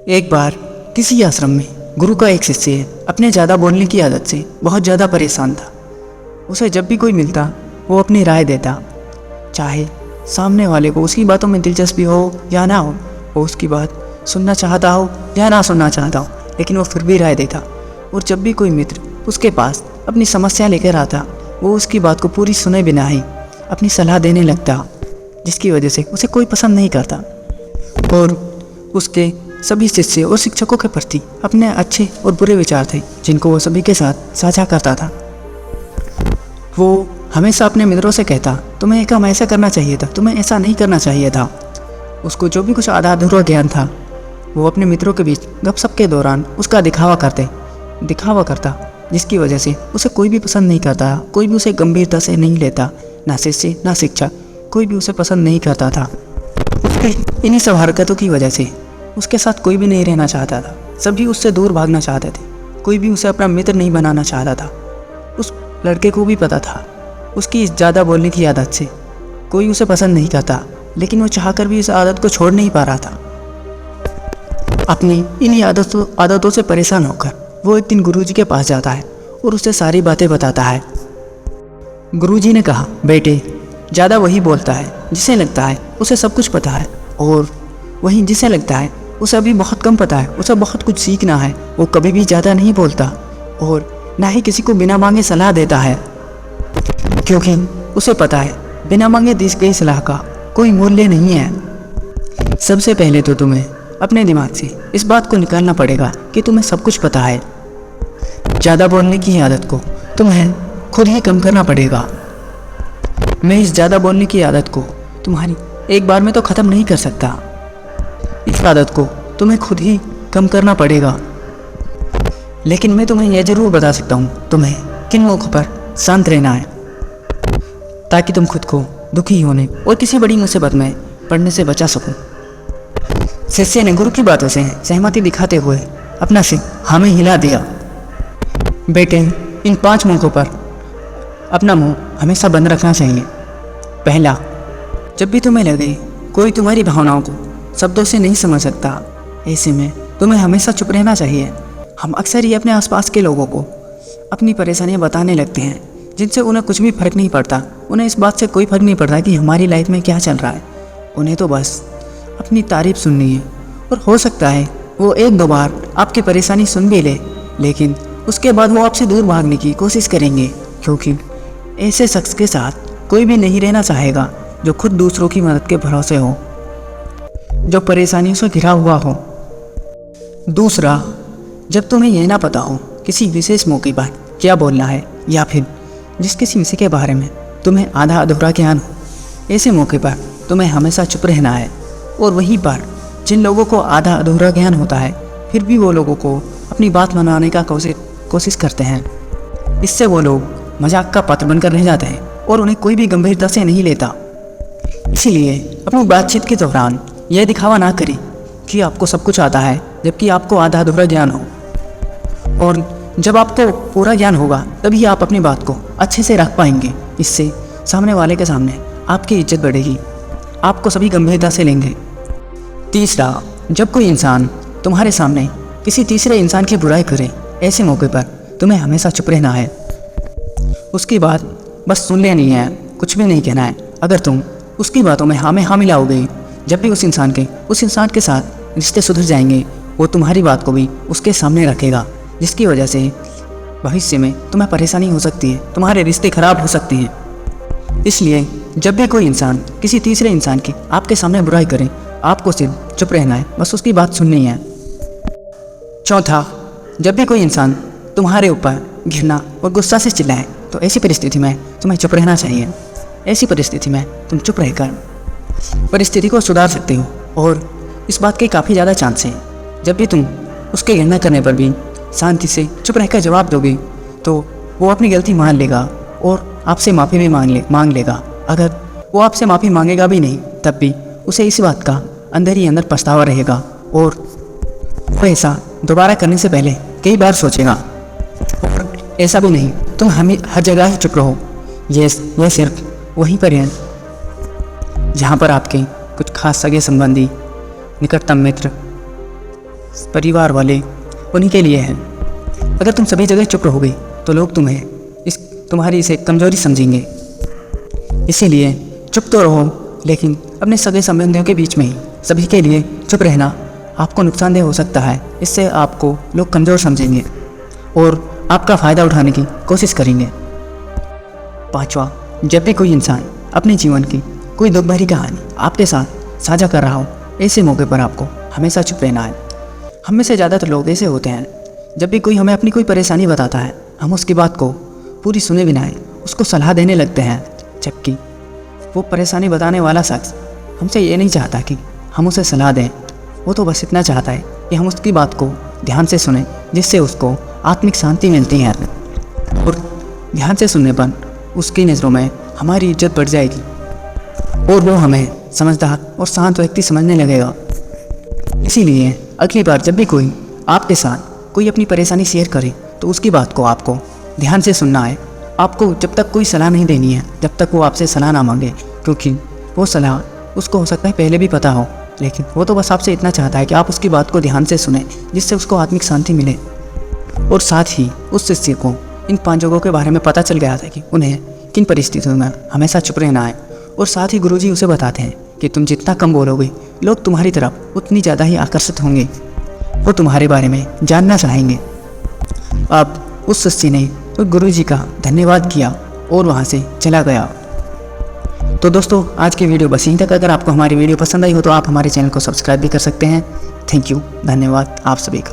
एक बार किसी आश्रम में गुरु का एक शिष्य अपने ज़्यादा बोलने की आदत से बहुत ज़्यादा परेशान था। उसे जब भी कोई मिलता वो अपनी राय देता, चाहे सामने वाले को उसकी बातों में दिलचस्पी हो या ना हो, वो उसकी बात सुनना चाहता हो या ना सुनना चाहता हो, लेकिन वो फिर भी राय देता। और जब भी कोई मित्र उसके पास अपनी समस्या लेकर आता, वो उसकी बात को पूरी सुने बिना ही अपनी सलाह देने लगता, जिसकी वजह से उसे कोई पसंद नहीं करता। और उसके सभी शिष्य और शिक्षकों के प्रति अपने अच्छे और बुरे विचार थे, जिनको वो सभी के साथ साझा करता था। वो हमेशा अपने मित्रों से कहता, तुम्हें एक काम ऐसा करना चाहिए था, तुम्हें ऐसा नहीं करना चाहिए था। उसको जो भी कुछ आधा अधूरा ज्ञान था, वो अपने मित्रों के बीच गपशप के दौरान उसका दिखावा करता, जिसकी वजह से उसे कोई भी पसंद नहीं करता, कोई भी उसे गंभीरता से नहीं लेता, ना शिष्य ना शिक्षक, कोई भी उसे पसंद नहीं करता था। उसकी इन्हीं सब हरकतों की वजह से उसके साथ कोई भी नहीं रहना चाहता था, सभी उससे दूर भागना चाहते थे, कोई भी उसे अपना मित्र नहीं बनाना चाहता था। उस लड़के को भी पता था उसकी इस ज़्यादा बोलने की आदत से कोई उसे पसंद नहीं करता, लेकिन वो चाहकर भी इस आदत को छोड़ नहीं पा रहा था। अपनी इन्हीं आदतों से परेशान होकर वो एक दिन गुरुजी के पास जाता है और उसे सारी बातें बताता है। गुरुजी ने कहा, बेटे, ज़्यादा वही बोलता है जिसे लगता है उसे सब कुछ पता है, और वहीं जिसे लगता है उसे अभी बहुत कम पता है, उसे बहुत कुछ सीखना है, वो कभी भी ज़्यादा नहीं बोलता और ना ही किसी को बिना मांगे सलाह देता है, क्योंकि उसे पता है बिना मांगे दी गई सलाह का कोई मूल्य नहीं है। सबसे पहले तो तुम्हें अपने दिमाग से इस बात को निकालना पड़ेगा कि तुम्हें सब कुछ पता है। ज़्यादा बोलने की आदत को तुम्हें खुद ही कम करना पड़ेगा। मैं इस ज़्यादा बोलने की आदत को तुम्हारी एक बार में तो ख़त्म नहीं कर सकता। इस आदत को तुम्हें खुद ही कम करना पड़ेगा, लेकिन मैं तुम्हें यह ज़रूर बता सकता हूँ तुम्हें किन मौक़ों पर शांत रहना है, ताकि तुम खुद को दुखी होने और किसी बड़ी मुसीबत में पड़ने से बचा सको। शिष्य ने गुरु की बातों से सहमति दिखाते हुए अपना सिर हाँ में हिला दिया। बेटे, इन 5 मौक़ों पर अपना मुंह हमेशा बंद रखना चाहिए। पहला, जब भी तुम्हें लगे कोई तुम्हारी भावनाओं को शब्दों से नहीं समझ सकता, ऐसे में तुम्हें हमेशा चुप रहना चाहिए। हम अक्सर ही अपने आसपास के लोगों को अपनी परेशानियां बताने लगते हैं, जिनसे उन्हें कुछ भी फ़र्क नहीं पड़ता। उन्हें इस बात से कोई फ़र्क नहीं पड़ता कि हमारी लाइफ में क्या चल रहा है। उन्हें तो बस अपनी तारीफ़ सुननी है, और हो सकता है वो 1-2 बार आपकी परेशानी सुन भी ले, लेकिन उसके बाद वो आपसे दूर भागने की कोशिश करेंगे, क्योंकि ऐसे शख्स के साथ कोई भी नहीं रहना चाहेगा जो खुद दूसरों की मदद के भरोसे हो, जो परेशानियों से घिरा हुआ हो। दूसरा, जब तुम्हें यह ना पता हो किसी विशेष मौके पर क्या बोलना है, या फिर जिस किसी विषय के बारे में तुम्हें आधा अधूरा ज्ञान हो, ऐसे मौके पर तुम्हें हमेशा चुप रहना है। और वहीं पर जिन लोगों को आधा अधूरा ज्ञान होता है, फिर भी वो लोगों को अपनी बात मनाने का कोशिश करते हैं, इससे वो लोग मजाक का पात्र बनकर रह जाते हैं और उन्हें कोई भी गंभीरता से नहीं लेता। इसीलिए अपनी बातचीत के दौरान यह दिखावा ना करें कि आपको सब कुछ आता है, जबकि आपको आधा अधूरा ज्ञान हो। और जब आपको पूरा ज्ञान होगा तभी आप अपनी बात को अच्छे से रख पाएंगे। इससे सामने वाले के सामने आपकी इज्जत बढ़ेगी, आपको सभी गंभीरता से लेंगे। तीसरा, जब कोई इंसान तुम्हारे सामने किसी तीसरे इंसान की बुराई करे, ऐसे मौके पर तुम्हें हमेशा चुप रहना है। उसकी बात बस सुन लेनी है, कुछ भी नहीं कहना है। अगर तुम उसकी बातों में हाँ मिलाओगे, जब भी उस इंसान के साथ रिश्ते सुधर जाएंगे, वो तुम्हारी बात को भी उसके सामने रखेगा, जिसकी वजह से भविष्य में तुम्हें परेशानी हो सकती है, तुम्हारे रिश्ते खराब हो सकते हैं। इसलिए जब भी कोई इंसान किसी तीसरे इंसान की आपके सामने बुराई करे, आपको सिर्फ चुप रहना है, बस उसकी बात सुननी है। चौथा, जब भी कोई इंसान तुम्हारे ऊपर घृणा और गुस्सा से चिल्लाए, तो ऐसी परिस्थिति में तुम्हें चुप रहना चाहिए। ऐसी परिस्थिति में तुम चुप रहकर परिस्थिति को सुधार सकते हो, और इस बात के काफ़ी ज़्यादा चांस है। जब भी तुम उसके घृणा करने पर भी शांति से चुप रहकर जवाब दोगे, तो वो अपनी गलती मान लेगा और आपसे माफ़ी भी मांग लेगा। अगर वो आपसे माफ़ी मांगेगा भी नहीं, तब भी उसे इस बात का अंदर ही अंदर पछतावा रहेगा, और वो ऐसा दोबारा करने से पहले कई बार सोचेगा। और ऐसा भी नहीं तुम हर जगह ही चुप रहो। यह सिर्फ वहीं पर है जहाँ पर आपके कुछ खास सगे संबंधी, निकटतम मित्र परिवार वाले उन्हीं के लिए हैं। अगर तुम सभी जगह चुप रहोगे तो लोग तुम्हारी इसे कमजोरी समझेंगे। इसीलिए चुप तो रहो, लेकिन अपने सगे संबंधियों के बीच में ही सभी के लिए चुप रहना आपको नुकसानदेह हो सकता है। इससे आपको लोग कमज़ोर समझेंगे और आपका फ़ायदा उठाने की कोशिश करेंगे। 5वां, जब भी कोई इंसान अपने जीवन की कोई दुख भरी कहानी आपके साथ साझा कर रहा हो, ऐसे मौके पर आपको हमेशा चुप रहना है। हम में से ज़्यादातर लोग ऐसे होते हैं, जब भी कोई हमें अपनी कोई परेशानी बताता है, हम उसकी बात को पूरी सुने बिना उसको सलाह देने लगते हैं, जबकि वो परेशानी बताने वाला शख्स हमसे ये नहीं चाहता कि हम उसे सलाह दें। वो तो बस इतना चाहता है कि हम उसकी बात को ध्यान से सुनें, जिससे उसको आत्मिक शांति मिलती है और ध्यान से सुनने पर उसकी नज़रों में हमारी इज्जत बढ़ जाएगी और वो हमें समझदार और शांत व्यक्ति समझने लगेगा। इसीलिए अगली बार जब भी कोई आपके साथ कोई अपनी परेशानी शेयर करे तो उसकी बात को आपको ध्यान से सुनना है। आपको जब तक कोई सलाह नहीं देनी है जब तक वो आपसे सलाह ना मांगे, क्योंकि वो सलाह उसको हो सकता है पहले भी पता हो, लेकिन वो तो बस आपसे इतना चाहता है कि आप उसकी बात को ध्यान से सुने, जिससे उसको आत्मिक शांति मिले। और साथ ही उस शिष्य को इन 5 जगहों के बारे में पता चल गया था कि उन्हें किन परिस्थितियों में हमेशा चुप रहना है। और साथ ही गुरुजी उसे बताते हैं कि तुम जितना कम बोलोगे, लोग तुम्हारी तरफ उतनी ज़्यादा ही आकर्षित होंगे, वो तुम्हारे बारे में जानना चाहेंगे। अब उस शिष्य ने तो गुरुजी का धन्यवाद किया और वहाँ से चला गया। तो दोस्तों, आज की वीडियो बस यहीं तक। अगर आपको हमारी वीडियो पसंद आई हो तो आप हमारे चैनल को सब्सक्राइब भी कर सकते हैं। थैंक यू, धन्यवाद आप सभी का।